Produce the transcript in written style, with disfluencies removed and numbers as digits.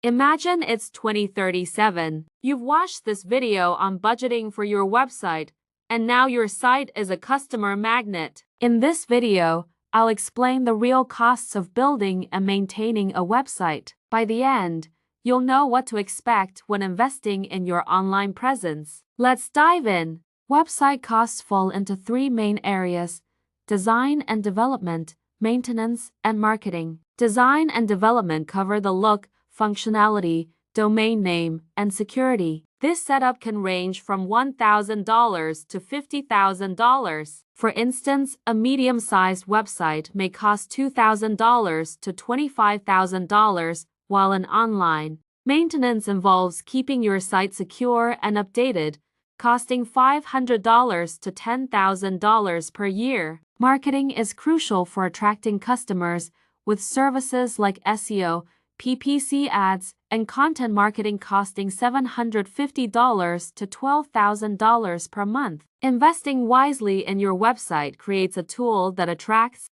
Imagine it's 2037. You've watched this video on budgeting for your website, and now your site is a customer magnet. In this video, I'll explain the real costs of building and maintaining a website. By the end, you'll know what to expect when investing in your online presence. Let's dive in. Website costs fall into three main areas: design and development, maintenance, and marketing. Design and development cover the look, functionality, domain name, and security. This setup can range from $1,000 to $50,000. For instance, a medium-sized website may cost $2,000 to $25,000, while an online maintenance involves keeping your site secure and updated, costing $500 to $10,000 per year. Marketing is crucial for attracting customers, with services like SEO, PPC ads, and content marketing costing $750 to $12,000 per month. Investing wisely in your website creates a tool that attracts